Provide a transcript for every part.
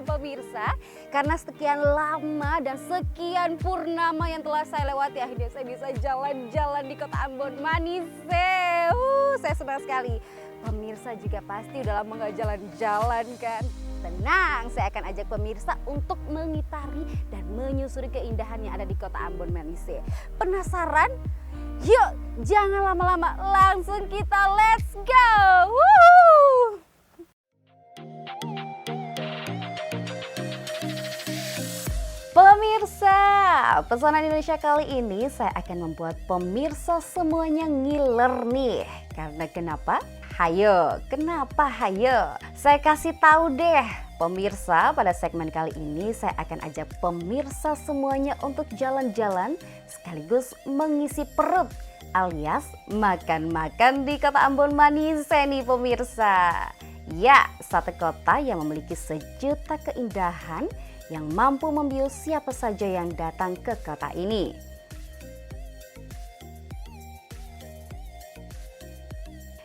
nih pemirsa. Karena sekian lama dan sekian purnama yang telah saya lewati, akhirnya saya bisa jalan-jalan di kota Ambon Manise. Saya senang sekali. Pemirsa juga pasti udah lama gak jalan-jalan kan. Tenang, saya akan ajak pemirsa untuk mengitari dan menyusuri keindahan yang ada di kota Ambon Manise. Penasaran? Yuk, jangan lama-lama, langsung kita let's go! Woo! Pemirsa, Pesona Indonesia kali ini saya akan membuat pemirsa semuanya ngiler nih. Karena kenapa? Hayo, kenapa hayo? Saya kasih tahu deh. Pemirsa, pada segmen kali ini saya akan ajak pemirsa semuanya untuk jalan-jalan sekaligus mengisi perut alias makan-makan di kota Ambon Manise nih pemirsa. Ya, satu kota yang memiliki sejuta keindahan yang mampu membius siapa saja yang datang ke kota ini.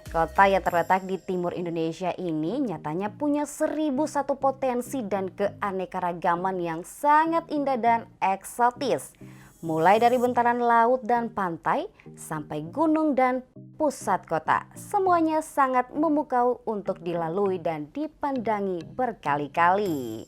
Kota yang terletak di timur Indonesia ini nyatanya punya 1001 potensi dan keanekaragaman yang sangat indah dan eksotis. Mulai dari bentaran laut dan pantai sampai gunung dan pusat kota. Semuanya sangat memukau untuk dilalui dan dipandangi berkali-kali.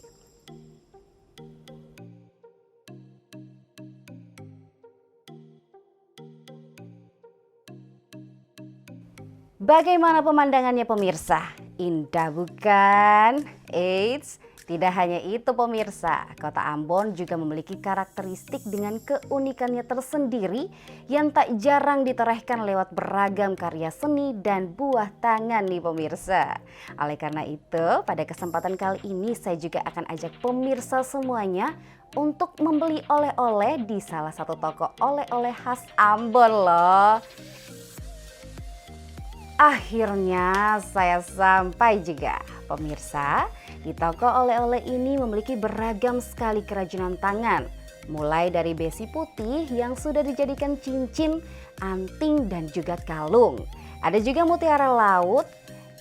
Bagaimana pemandangannya pemirsa? Indah bukan? Eits, tidak hanya itu pemirsa, kota Ambon juga memiliki karakteristik dengan keunikannya tersendiri yang tak jarang ditorehkan lewat beragam karya seni dan buah tangan nih pemirsa. Oleh karena itu, pada kesempatan kali ini saya juga akan ajak pemirsa semuanya untuk membeli oleh-oleh di salah satu toko oleh-oleh khas Ambon loh. Akhirnya saya sampai juga. Pemirsa, di toko oleh-oleh ini memiliki beragam sekali kerajinan tangan. Mulai dari besi putih yang sudah dijadikan cincin, anting dan juga kalung. Ada juga mutiara laut,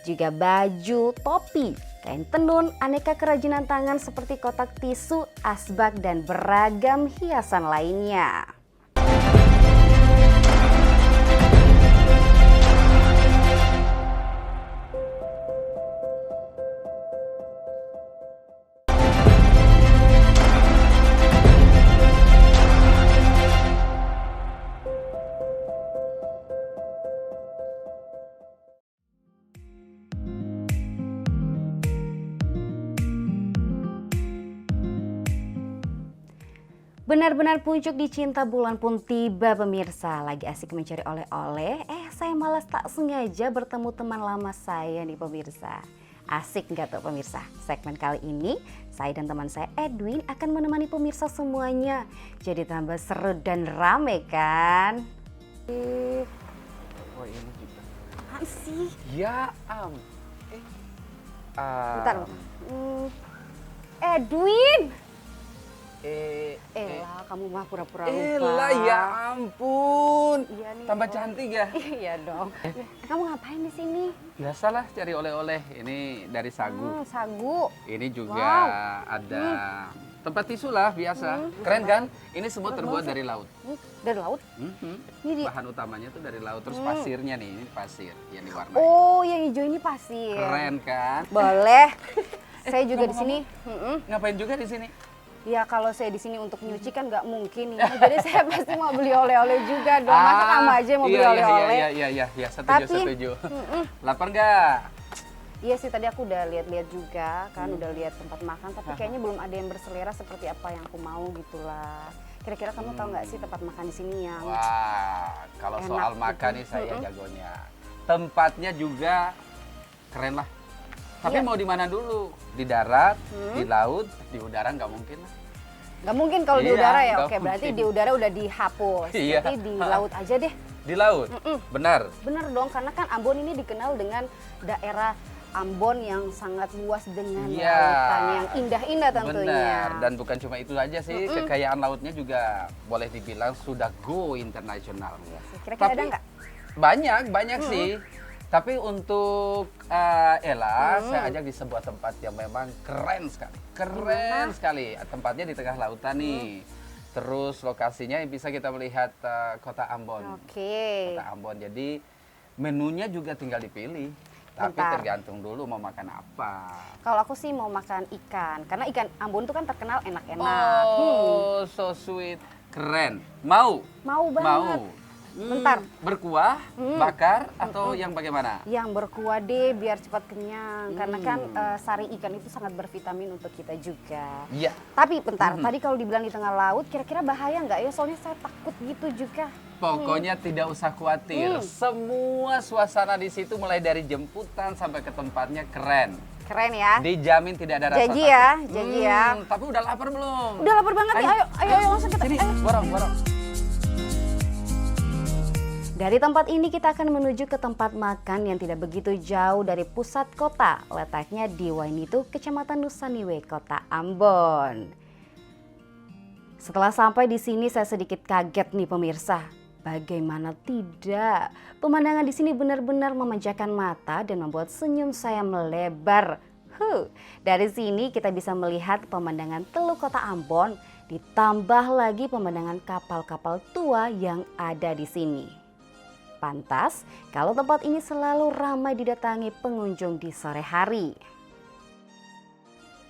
juga baju, topi, kain tenun, aneka kerajinan tangan seperti kotak tisu, asbak dan beragam hiasan lainnya. Benar-benar puncuk dicinta bulan pun tiba pemirsa. Lagi asik mencari oleh-oleh, saya malas tak sengaja bertemu teman lama saya nih pemirsa. Asik nggak tuh pemirsa? Segmen kali ini saya dan teman saya Edwin akan menemani pemirsa semuanya. Jadi tambah seru dan rame kan? Oh ini juga. Apaan sih? Ya Bentar. Edwin! Elah, kamu mah pura-pura lupa. Elah, ya ampun. Iya nih, Tambah Om. cantik ya. Iya dong. Kamu ngapain di sini? Biasalah cari oleh-oleh. Ini dari sagu. Sagu. Ini juga Wow. ada tempat tisu lah biasa. Keren kan? Ini semua terbuat dari laut. Dari laut? Ini di... Bahan utamanya tuh dari laut. Terus pasirnya nih, ini pasir yang diwarnai. Oh, yang hijau ini pasir. Keren kan? Boleh. Saya juga di sini. Ngapain juga di sini? Ya kalau saya di sini untuk nyuci kan nggak mungkin ya. Jadi saya pasti mau beli oleh-oleh juga dong. Masa kamu aja yang mau beli oleh-oleh? Iya, setuju, Tapi, setuju. Lapar nggak? Iya sih, tadi aku udah lihat-lihat juga kan, udah lihat tempat makan. Tapi kayaknya belum ada yang berselera seperti apa yang aku mau gitulah. Kira-kira kamu tahu nggak sih tempat makan di sini yang Wah, kalau enak soal gitu? makan nih saya jagonya. Tempatnya juga keren lah. Tapi Iya. mau di mana dulu? Di darat, di laut, di udara nggak mungkin lah. nggak mungkin kalau di Iya, udara ya? nggak Oke, berarti mungkin. di udara udah dihapus. Iya. Berarti di laut aja deh. Di laut, benar. Bener dong, karena kan Ambon ini dikenal dengan daerah Ambon yang sangat luas dengan Iya. lautan yang indah-indah tentunya. Benar, dan bukan cuma itu aja sih, kekayaan lautnya juga boleh dibilang sudah go internasional. Kira-kira ada Tapi nggak? banyak sih. Tapi untuk Ella, saya ajak di sebuah tempat yang memang keren sekali. Keren sekali. Tempatnya di tengah lautan nih. Terus lokasinya bisa kita melihat kota Ambon. Oke. Kota Ambon. Jadi menunya juga tinggal dipilih. Tapi Bentar. tergantung dulu mau makan apa. Kalau aku sih mau makan ikan, karena ikan Ambon itu kan terkenal enak-enak. Oh, so sweet. Keren. Mau? Mau banget. Mau. Bentar. Berkuah, bakar, atau yang bagaimana? Yang berkuah deh biar cepat kenyang, karena kan sari ikan itu sangat bervitamin untuk kita juga. Iya. Tapi bentar, tadi kalau dibilang di tengah laut, kira-kira bahaya nggak ya? Soalnya saya takut gitu juga. Pokoknya tidak usah khawatir. Semua suasana di situ mulai dari jemputan sampai ke tempatnya keren. Keren ya? Dijamin tidak ada rasa Janji takut. ya, janji ya. Tapi udah lapar belum? Udah lapar banget nih, ayo langsung kita. Sini, Ayo. borong. Dari tempat ini kita akan menuju ke tempat makan yang tidak begitu jauh dari pusat kota. Letaknya di Wainitu, Kecamatan Nusaniwe, Kota Ambon. Setelah sampai di sini saya sedikit kaget nih pemirsa. Bagaimana tidak? Pemandangan di sini benar-benar memanjakan mata dan membuat senyum saya melebar. Dari sini kita bisa melihat pemandangan Teluk Kota Ambon, ditambah lagi pemandangan kapal-kapal tua yang ada di sini. Pantas kalau tempat ini selalu ramai didatangi pengunjung di sore hari.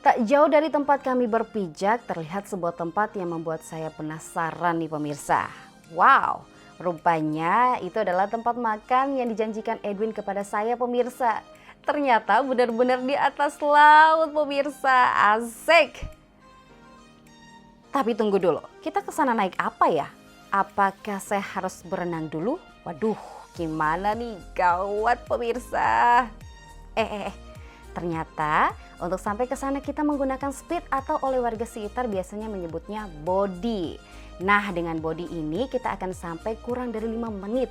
Tak jauh dari tempat kami berpijak terlihat sebuah tempat yang membuat saya penasaran nih pemirsa. Wow, rupanya itu adalah tempat makan yang dijanjikan Edwin kepada saya pemirsa. Ternyata benar-benar di atas laut pemirsa, asik. Tapi tunggu dulu, kita ke sana naik apa ya? Apakah saya harus berenang dulu? Waduh, gimana nih? Gawat pemirsa. Ternyata untuk sampai ke sana kita menggunakan speed atau oleh warga sekitar biasanya menyebutnya body. Nah, dengan body ini kita akan sampai kurang dari 5 menit.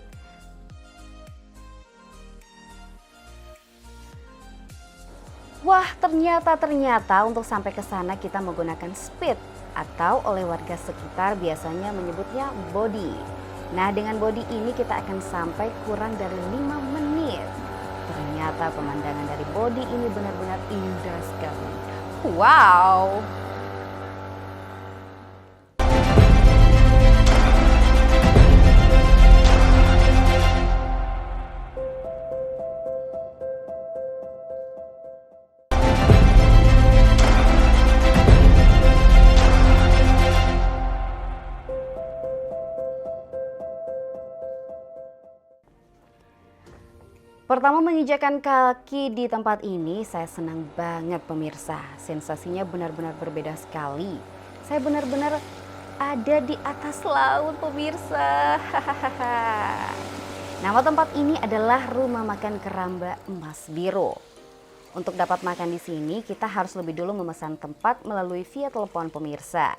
Wah, ternyata untuk sampai ke sana kita menggunakan speed atau oleh warga sekitar biasanya menyebutnya body. Nah, dengan body ini kita akan sampai kurang dari 5 menit. Ternyata pemandangan dari body ini benar-benar indah sekali. Wow! Pertama menginjakan kaki di tempat ini, saya senang banget pemirsa. Sensasinya benar-benar berbeda sekali. Saya benar-benar ada di atas laut pemirsa. Nama tempat ini adalah Rumah Makan Keramba Emas Biru. Untuk dapat makan di sini, kita harus lebih dulu memesan tempat melalui via telepon pemirsa.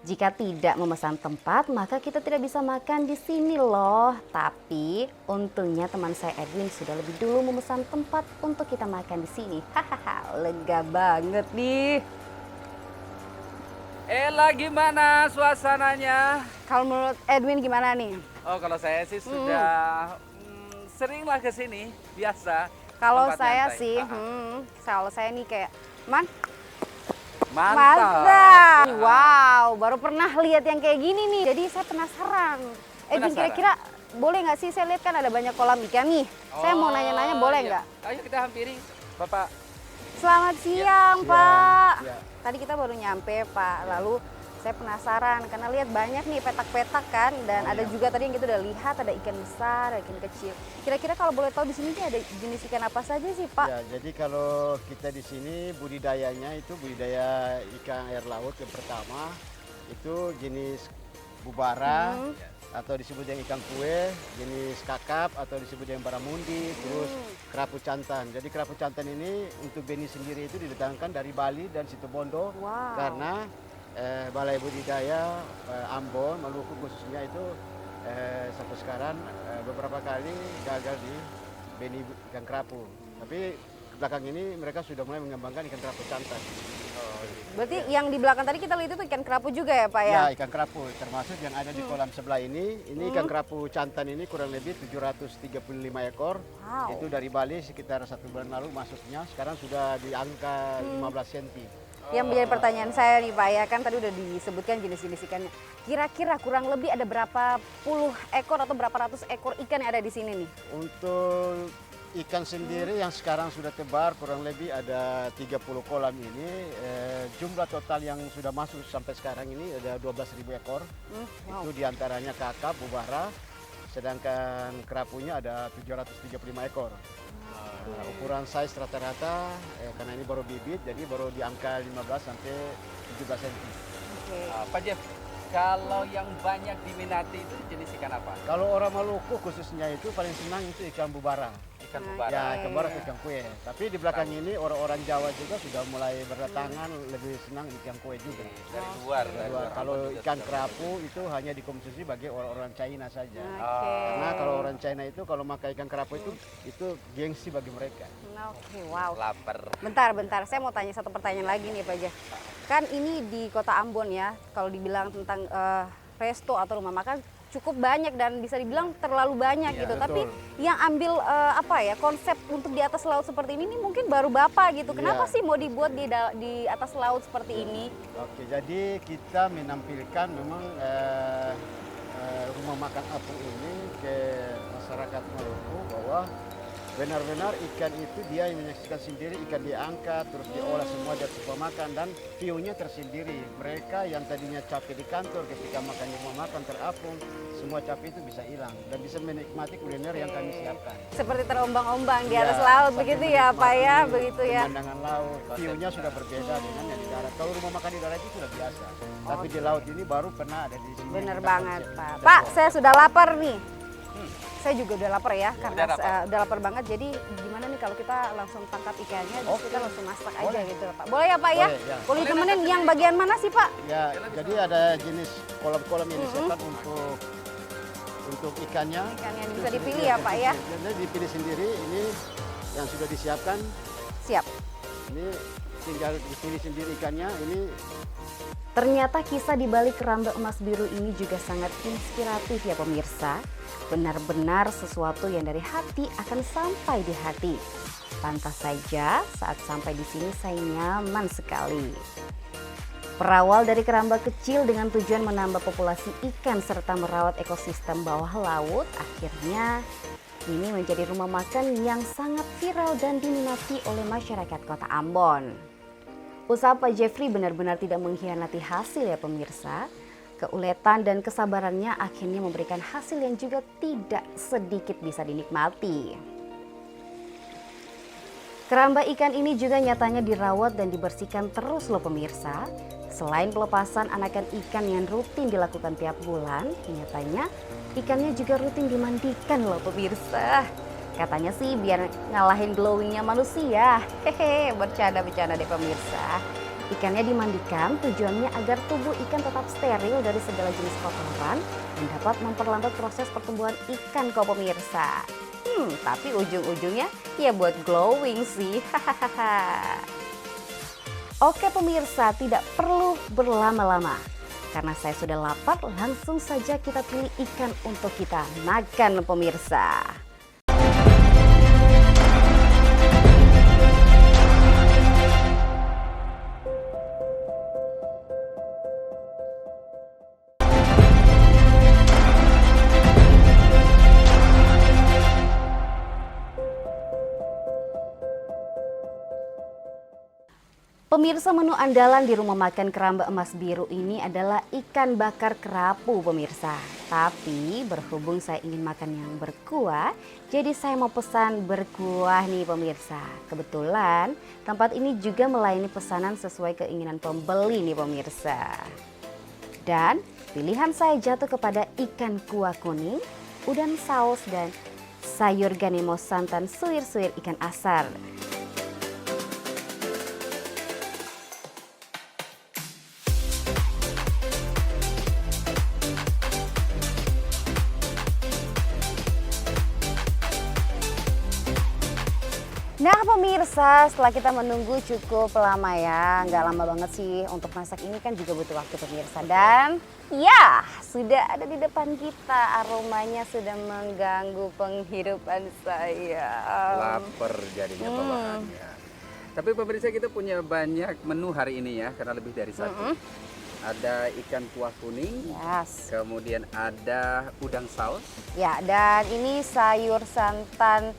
Jika tidak memesan tempat, maka kita tidak bisa makan di sini loh. Tapi untungnya teman saya Edwin sudah lebih dulu memesan tempat untuk kita makan di sini. Hahaha, lega banget nih. Ella, gimana suasananya? Kalau menurut Edwin gimana nih? Oh, kalau saya sih sudah sering lah ke sini, biasa. Kalau Tempat saya nyantai. sih, kalau saya nih kayak, Mantap. mantap. Wow, baru pernah lihat yang kayak gini nih. Jadi saya penasaran. Edwin, Penasaran? kira-kira boleh nggak sih? Saya lihat kan ada banyak kolam ikan nih. Saya mau nanya-nanya boleh iya. nggak? Ayo kita hampiri, Bapak. Selamat siang, Pak. Ya. Tadi kita baru nyampe, Pak. Lalu saya penasaran karena lihat banyak nih petak-petak kan, dan ada juga tadi yang kita udah lihat ada ikan besar, ada ikan kecil. Kira-kira kalau boleh tahu di sini ada jenis ikan apa saja sih, Pak? Ya, jadi kalau kita di sini budidayanya itu budidaya ikan air laut yang pertama itu jenis bubara atau disebut yang ikan kue, jenis kakap atau disebut yang baramundi, terus kerapu jantan. Jadi kerapu jantan ini untuk benih sendiri itu didatangkan dari Bali dan Situbondo. Wow. Karena Balai Budidaya Ambon, Maluku khususnya itu sampai sekarang beberapa kali gagal di benih ikan kerapu. Tapi belakang ini mereka sudah mulai mengembangkan ikan kerapu jantan. Berarti yang di belakang tadi kita lihat itu ikan kerapu juga ya Pak ya? Ya, ikan kerapu termasuk yang ada di kolam sebelah ini. Ini ikan kerapu jantan ini kurang lebih 735 ekor. Wow. Itu dari Bali sekitar 1 bulan lalu masuknya. Sekarang sudah di angka 15 cm. Yang menjadi pertanyaan saya nih Pak ya, kan tadi udah disebutkan jenis-jenis ikannya. Kira-kira kurang lebih ada berapa puluh ekor atau berapa ratus ekor ikan yang ada di sini nih? Untuk ikan sendiri yang sekarang sudah tebar kurang lebih ada 30 kolam ini. Jumlah total yang sudah masuk sampai sekarang ini ada 12.000 ekor. Wow. Itu diantaranya kakap, bubara, sedangkan kerapunya ada 735 ekor. Ukuran size rata-rata karena ini baru bibit, jadi baru di angka 15 sampai 17 cm. Oke. Pak Jeff, kalau yang banyak diminati itu jenis ikan apa? Kalau orang Maluku khususnya itu paling senang itu ikan bubara. Ikan Nah, bubara. Ya, ikan bubara atau ikan kue. Tapi di belakang ini orang-orang Jawa juga sudah mulai berdatangan lebih senang ikan kue juga. Dari luar. dari luar. Kalau juga ikan sudah kerapu itu hanya dikonsumsi bagi orang-orang China saja. Oke. Karena kalau orang China itu kalau makan ikan kerapu itu gengsi bagi mereka. Oke, wow. lapar. Bentar, saya mau tanya satu pertanyaan lagi nih Pak Jah. Kan ini di kota Ambon ya, kalau dibilang tentang resto atau rumah makan cukup banyak dan bisa dibilang terlalu banyak Iya, gitu. betul. Tapi yang ambil konsep untuk di atas laut seperti ini mungkin baru Bapak gitu. Kenapa Iya. sih mau dibuat di atas laut seperti ini? Oke, jadi kita menampilkan memang rumah makan apung ini ke masyarakat Maluku bahwa benar-benar ikan itu dia yang menyaksikan sendiri, ikan diangkat terus diolah semua dari rumah makan dan view-nya tersendiri. Mereka yang tadinya capek di kantor ketika makan di rumah makan terapung, semua capek itu bisa hilang dan bisa menikmati kuliner yang kami siapkan. Seperti terombang-ombang di Ya, atas laut sambil begitu ya Pak ya, menikmati begitu ya. Pemandangan laut, view-nya sudah berbeda dengan yang di darat. Kalau rumah makan di darat itu sudah biasa, tapi di laut ini baru pernah ada di sini. Bener Kita banget konsep. Pak. Dan Pak, buat- saya sudah lapar nih. Saya juga udah lapar ya, karena lapar. udah lapar banget. Jadi gimana nih kalau kita langsung tangkap ikannya, terus Oke. kita langsung masak aja Boleh. gitu Pak. Boleh ya Pak ya? Boleh, ya. Boleh ditemenin yang bagian mana sih Pak? Ya, jadi ada jenis kolam-kolam yang disiapkan untuk ikannya. Ikan yang bisa dipilih ya Pak ya? Jadi dipilih sendiri. Ini yang sudah disiapkan. Siap. Ini tinggal dipilih sendiri ikannya. Ini Ternyata kisah di balik keramba emas biru ini juga sangat inspiratif ya pemirsa. Benar-benar sesuatu yang dari hati akan sampai di hati. Pantas saja saat sampai di sini saya nyaman sekali. Berawal dari keramba kecil dengan tujuan menambah populasi ikan serta merawat ekosistem bawah laut, akhirnya ini menjadi rumah makan yang sangat viral dan diminati oleh masyarakat kota Ambon. Usaha Pak Jeffrey benar-benar tidak mengkhianati hasil ya pemirsa. Keuletan dan kesabarannya akhirnya memberikan hasil yang juga tidak sedikit bisa dinikmati. Keramba ikan ini juga nyatanya dirawat dan dibersihkan terus loh pemirsa. Selain pelepasan anakan ikan yang rutin dilakukan tiap bulan, nyatanya ikannya juga rutin dimandikan loh pemirsa. Katanya sih biar ngalahin glowingnya manusia. Hehe, bercanda-bercanda deh pemirsa. Ikannya dimandikan tujuannya agar tubuh ikan tetap steril dari segala jenis kotoran dan dapat memperlambat proses pertumbuhan ikan kok pemirsa. Tapi ujung-ujungnya ya buat glowing sih. Hahaha. Oke pemirsa, tidak perlu berlama-lama. Karena saya sudah lapar, langsung saja kita pilih ikan untuk kita makan pemirsa. Pemirsa, menu andalan di rumah makan Keramba Emas Biru ini adalah ikan bakar kerapu pemirsa. Tapi berhubung saya ingin makan yang berkuah, jadi saya mau pesan berkuah nih pemirsa. Kebetulan tempat ini juga melayani pesanan sesuai keinginan pembeli nih pemirsa. Dan pilihan saya jatuh kepada ikan kuah kuning, udang saus dan sayur ganemo santan suir-suir ikan asar. Nah pemirsa, setelah kita menunggu cukup lama ya, nggak lama banget sih untuk masak ini kan juga butuh waktu pemirsa. Dan ya sudah ada di depan kita, aromanya sudah mengganggu penghidupan saya. Lapar jadinya bawaannya. Tapi pemirsa kita punya banyak menu hari ini ya, karena lebih dari satu. Ada ikan kuah kuning, Yes. kemudian ada udang saus. Ya, dan ini sayur santan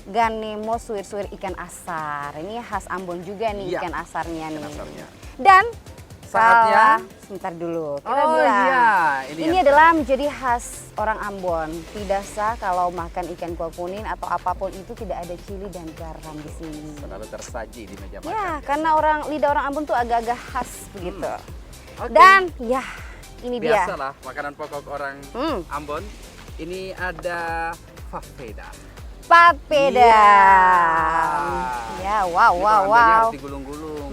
ganemo suwir-suwir ikan asar. Ini khas Ambon juga nih Iya, ikan asarnya nih. ikan asarnya. Dan Saatnya? sebentar dulu. Kita Oh bilang, iya, ini yang- adalah menjadi khas orang Ambon. Tidak sah kalau makan ikan kuah kuning atau apapun itu tidak ada cili dan garam di sini. selalu tersaji di meja makan. Ya, karena lidah orang Ambon tuh agak-agak khas begitu. Oke. Dan ya, ini dia. Biasalah makanan pokok orang Ambon. Ini ada fafeda. Papeda. Iya. Ya, wow, Ini wow, pengambilnya wow. harus digulung-gulung.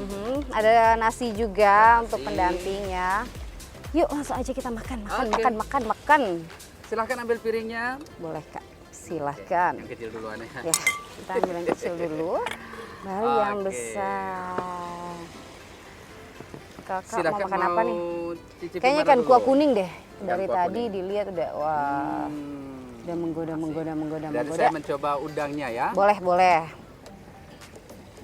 Ada nasi juga untuk Nasi. pendampingnya. Yuk langsung aja kita makan, Oke. makan. Silahkan ambil piringnya. Boleh Kak, silahkan. Yang kecil duluan ya. Ya, kita ambil yang kecil dulu, baru yang Oke. besar. Kakak Silahkan mau makan apa nih? cicipi Kayaknya mana ikan dulu? kuah kuning deh. Ikan Dari kuah tadi kuning. dilihat udah, wah, udah menggoda. Dan saya mencoba udangnya ya. Boleh.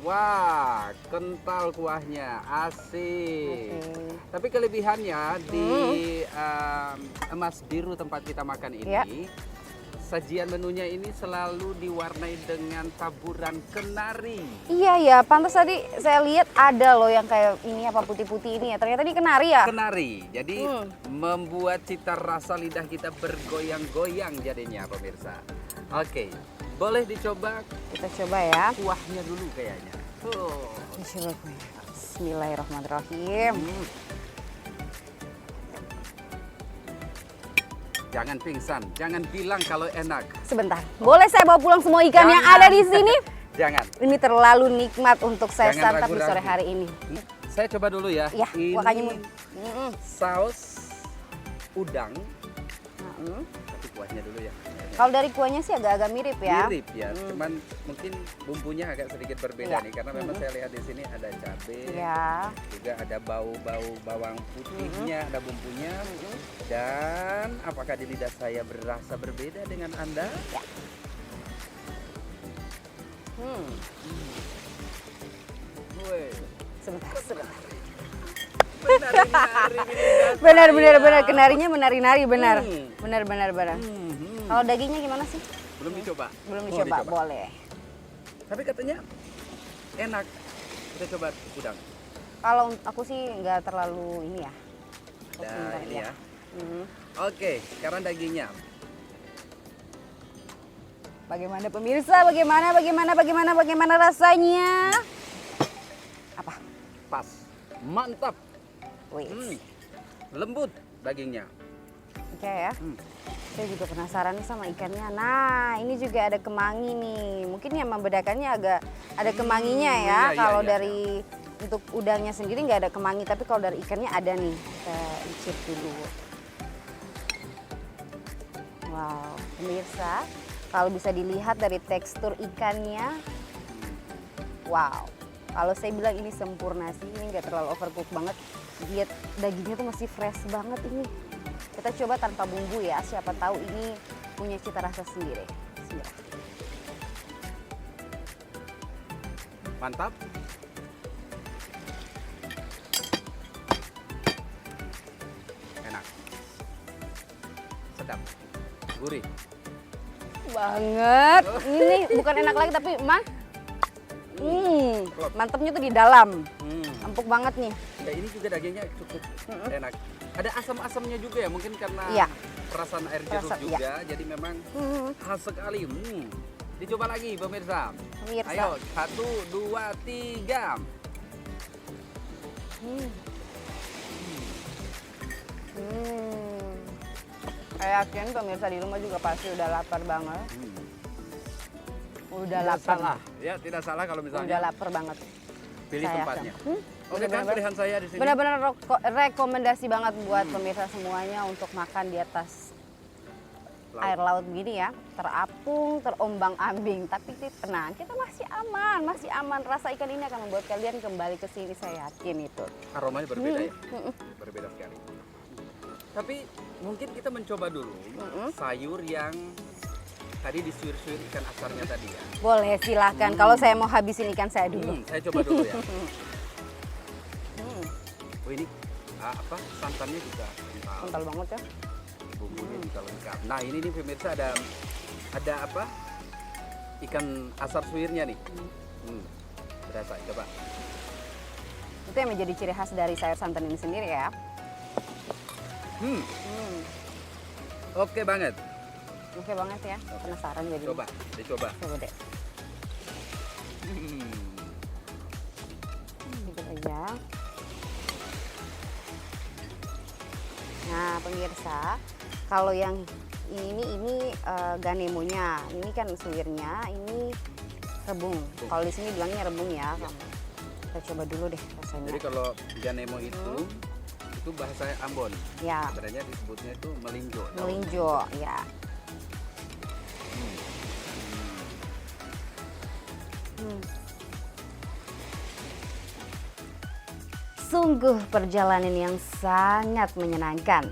Wah, kental kuahnya, asik. Oke. Tapi kelebihannya di Emas Biru tempat kita makan ini, Ya. sajian menunya ini selalu diwarnai dengan taburan kenari. Iya ya, pantas tadi saya lihat ada loh yang kayak ini apa putih-putih ini ya. Ternyata ini kenari ya. Kenari, jadi membuat cita rasa lidah kita bergoyang-goyang jadinya pemirsa. Oke, boleh dicoba Kita coba ya. kuahnya dulu kayaknya. Kita coba kuahnya. Bismillahirrahmanirrahim. Jangan pingsan, jangan bilang kalau enak. Sebentar, boleh saya bawa pulang semua ikan yang Jangan. ada di sini? Jangan. Ini terlalu nikmat untuk saya Jangan santap di ragu-ragu. sore hari ini. Saya coba dulu ya. Ya, Ini makanya saus udang. Mm-mm. Tapi kuahnya dulu ya. Kalau dari kuahnya sih agak-agak mirip ya. Mirip ya, cuman mungkin bumbunya agak sedikit berbeda Iya. nih karena memang saya lihat di sini ada cabai, Ya. juga ada bau-bau bawang putihnya, ada bumbunya. Dan apakah di lidah saya berasa berbeda dengan Anda? Ya. Woi, Sebentar. menari-nari di lidah Benar, saya. kenarinya menari-nari benar. Hmm. Benar. Kalau dagingnya gimana sih? Belum dicoba. Belum Mau dicoba, boleh. Tapi katanya enak. Kita coba udang. Kalau aku sih nggak terlalu ini ya. Ada Sebentar ini ya. Hmm. Oke, sekarang dagingnya. Bagaimana pemirsa? Bagaimana rasanya? Apa? Pas. Mantap. Wih. Lembut dagingnya. Oke ya. Hmm. Saya juga penasaran nih sama ikannya. Nah, ini juga ada kemangi nih. Mungkin yang membedakannya agak ada kemanginya ya. iya, Kalau iya, dari untuk udangnya sendiri nggak ada kemangi, tapi kalau dari ikannya ada nih. Kita icip dulu. Wow, pemirsa, kalau bisa dilihat dari tekstur ikannya, wow. Kalau saya bilang ini sempurna sih, ini nggak terlalu overcook banget. Lihat dagingnya tuh masih fresh banget ini. Kita coba tanpa bumbu ya, siapa tahu ini punya cita rasa sendiri. Bismillah. Mantap. Enak. Sedap. Gurih. Banget. Ini bukan enak lagi tapi mantapnya tuh di dalam. Empuk banget nih. Ya, ini juga dagingnya cukup enak. Ada asam-asamnya juga ya, mungkin karena Iya. perasaan air jeruk Perasaan, juga, jadi memang khas sekali. Dicoba lagi pemirsa. Pemirsa. Ayo, 1, 2, 3. Saya yakin pemirsa di rumah juga pasti udah lapar banget. Udah Tidak lapar. salah, ya tidak salah kalau Udah misalnya lapar banget. pilih saya tempatnya. yakin. Oke kan Benar-benar. pilihan saya di sini. Benar-benar rekomendasi banget buat pemirsa semuanya untuk makan di atas air laut gini ya, terapung, terombang-ambing, tapi tenang, kita masih aman. Rasa ikan ini akan membuat kalian kembali ke sini, saya yakin itu. Aromanya berbeda ya, berbeda sekali. Tapi mungkin kita mencoba dulu sayur yang tadi disuir-suir ikan asarnya tadi ya. Boleh, silahkan. Kalau saya mau habisin ikan saya dulu. Saya coba dulu ya. Oh ini santannya juga kental. Kental banget ya. Bumbunya juga lengkap. Nah ini nih pemirsa ada apa? Ikan asar suirnya nih. Berasa, coba. Itu yang menjadi ciri khas dari sayur santan ini sendiri ya. Oke banget. Oke banget ya. Penasaran jadi. Coba, dicoba. Coba deh. Gitu aja. Nah pemirsa, kalau yang ini ganemonya, ini kan suwirnya, ini rebung. Kalau di sini bilangnya rebung ya. Kita coba dulu deh rasanya. Jadi kalau ganemo itu bahasa Ambon. Ya. Sebenarnya disebutnya itu melinjo. Melinjo, ya. Sungguh perjalanan yang sangat menyenangkan.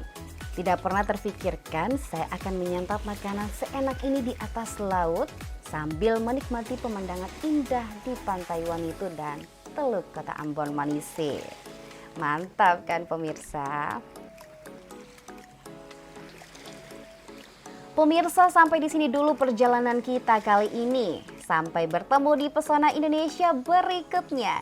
Tidak pernah terfikirkan saya akan menyantap makanan seenak ini di atas laut sambil menikmati pemandangan indah di pantai Wanitu dan Teluk Kota Ambon Manise. Mantap kan pemirsa? Pemirsa, sampai di sini dulu perjalanan kita kali ini. Sampai bertemu di Pesona Indonesia berikutnya.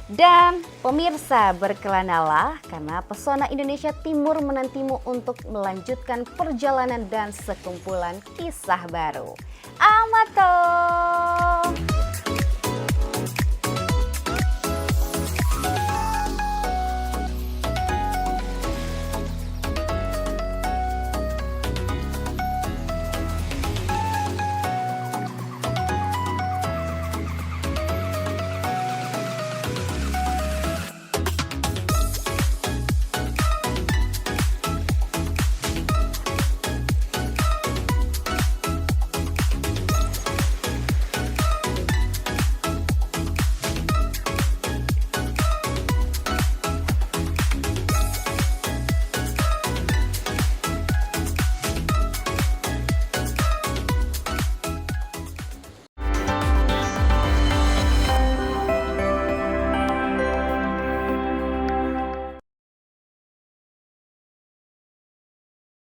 Dan pemirsa, berkelanalah karena Pesona Indonesia Timur menantimu untuk melanjutkan perjalanan dan sekumpulan kisah baru. Amato!